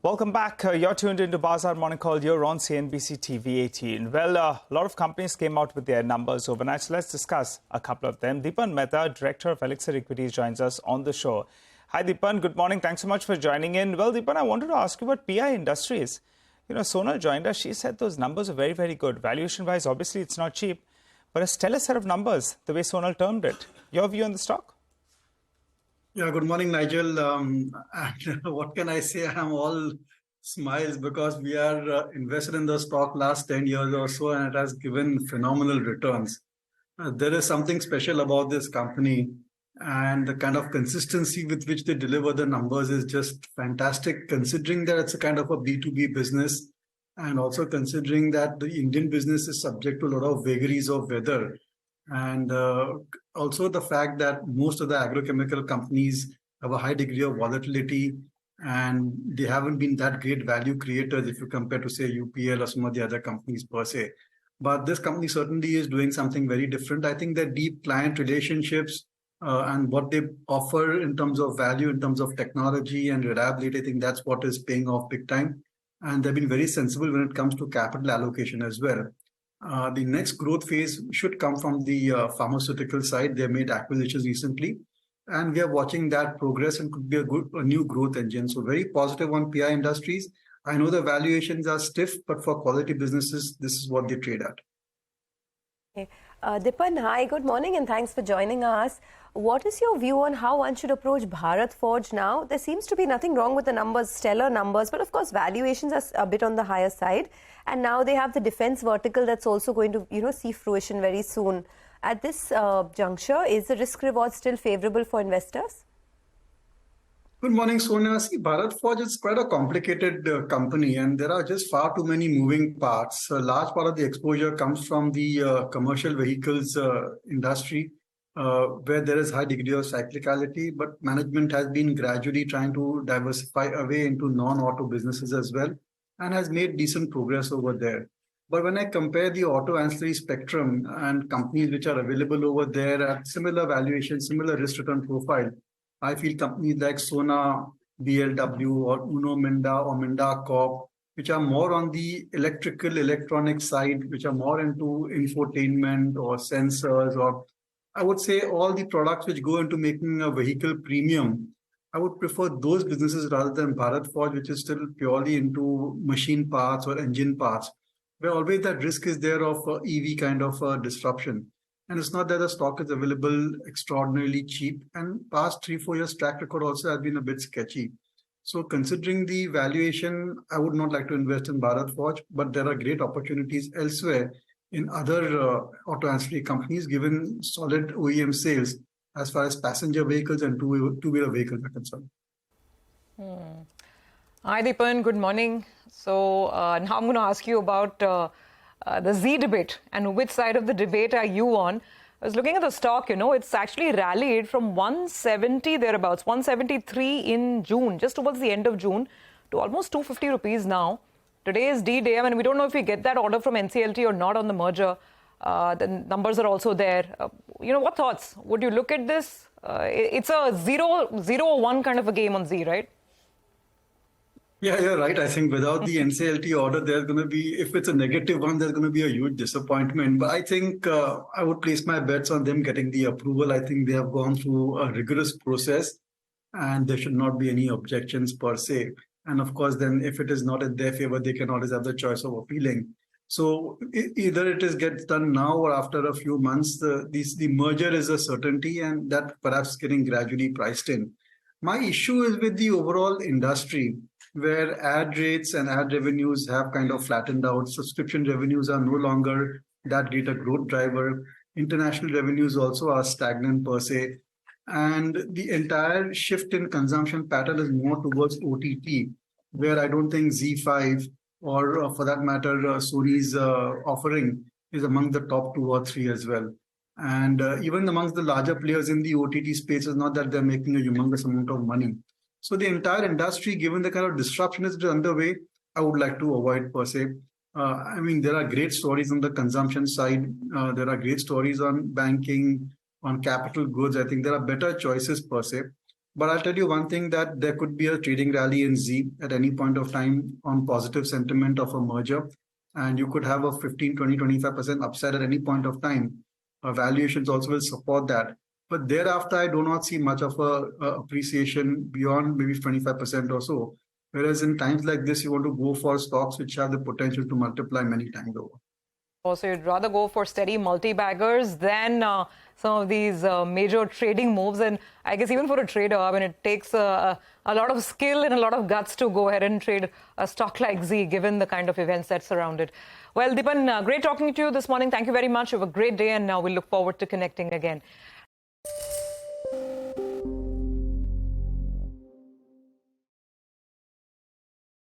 Welcome back. You're tuned into Bazaar Morning Call. You're on CNBC-TV18. Well, a lot of companies came out with their numbers overnight, so let's discuss a couple of them. Dipan Mehta, Director of Elixir Equities, joins us on the show. Hi, Dipan. Good morning. Thanks so much for joining in. Well, Dipan, I wanted to ask you about PI Industries. You know, Sonal joined us. She said those numbers are very, very good. Valuation-wise, obviously, it's not cheap, but a stellar set of numbers, the way Sonal termed it. Your view on the stock? Yeah, good morning, Nigel. What can I say? I'm all smiles because we are invested in the stock last 10 years or so, and it has given phenomenal returns. There is something special about this company, and the kind of consistency with which they deliver the numbers is just fantastic, considering that it's a kind of a B2B business, and also considering that the Indian business is subject to a lot of vagaries of weather. And also the fact that most of the agrochemical companies have a high degree of volatility and they haven't been that great value creators if you compare to, say, UPL or some of the other companies per se. But this company certainly is doing something very different. I think their deep client relationships and what they offer in terms of value, in terms of technology and reliability, I think that's what is paying off big time. And they've been very sensible when it comes to capital allocation as well. The next growth phase should come from the pharmaceutical side. They made acquisitions recently, and we are watching that progress and could be a new growth engine. So very positive on PI Industries. I know the valuations are stiff, but for quality businesses, this is what they trade at. Okay. Dipan, hi, good morning, and thanks for joining us. What is your view on how one should approach Bharat Forge now? There seems to be nothing wrong with the numbers, stellar numbers, but of course valuations are a bit on the higher side. And now they have the defense vertical that's also going to, see fruition very soon. At this juncture, is the risk reward still favorable for investors? Good morning, Sonia. See, Bharat Forge is quite a complicated company, and there are just far too many moving parts. A large part of the exposure comes from the commercial vehicles industry, where there is high degree of cyclicality, but management has been gradually trying to diversify away into non-auto businesses as well, and has made decent progress over there. But when I compare the auto ancillary spectrum and companies which are available over there at similar valuation, similar risk return profile, I feel companies like Sona, BLW, or Uno Minda or Minda Corp, which are more on the electrical, electronic side, which are more into infotainment or sensors, or I would say all the products which go into making a vehicle premium, I would prefer those businesses rather than Bharat Forge, which is still purely into machine parts or engine parts, where always that risk is there of EV kind of disruption. And it's not that the stock is available extraordinarily cheap, and past 3-4 years track record also has been a bit sketchy. So considering the valuation, I would not like to invest in Bharat Forge, but there are great opportunities elsewhere in other auto ancillary companies given solid OEM sales as far as passenger vehicles and two-wheeler vehicles are concerned. Hi Dipan, good morning. So now I'm going to ask you about the Zee debate and which side of the debate are you on? I was looking at the stock, it's actually rallied from 170 thereabouts, 173 in June, just towards the end of June, to almost 250 rupees now. Today is D-Day. I mean, we don't know if we get that order from NCLT or not on the merger. The numbers are also there. What thoughts? Would you look at this? It's a 0-1 kind of a game on Zee, right? Yeah, you're right. I think without the NCLT order, there's going to be, if it's a negative one, there's going to be a huge disappointment. But I think I would place my bets on them getting the approval. I think they have gone through a rigorous process and there should not be any objections per se. And of course, then if it is not in their favor, they can always have the choice of appealing. So either it gets done now or after a few months, the merger is a certainty and that perhaps getting gradually priced in. My issue is with the overall industry, where ad rates and ad revenues have kind of flattened out. Subscription revenues are no longer that great a growth driver. International revenues also are stagnant per se. And the entire shift in consumption pattern is more towards OTT, where I don't think Z5 or for that matter, Sony's offering is among the top 2 or 3 as well. And even amongst the larger players in the OTT space, it's not that they're making a humongous amount of money. So the entire industry, given the kind of disruption that is underway, I would like to avoid per se. I mean, there are great stories on the consumption side. There are great stories on banking, on capital goods. I think there are better choices per se. But I'll tell you one thing, that there could be a trading rally in Zee at any point of time on positive sentiment of a merger. And you could have a 15, 20, 25% upside at any point of time. Valuations also will support that. But thereafter, I do not see much of a appreciation beyond maybe 25% or so. Whereas in times like this, you want to go for stocks which have the potential to multiply many times over. So you'd rather go for steady multi-baggers than some of these major trading moves. And I guess even for a trader, I mean, it takes a lot of skill and a lot of guts to go ahead and trade a stock like Zee, given the kind of events that surround it. Well, Dipan, great talking to you this morning. Thank you very much. You have a great day, and we look forward to connecting again.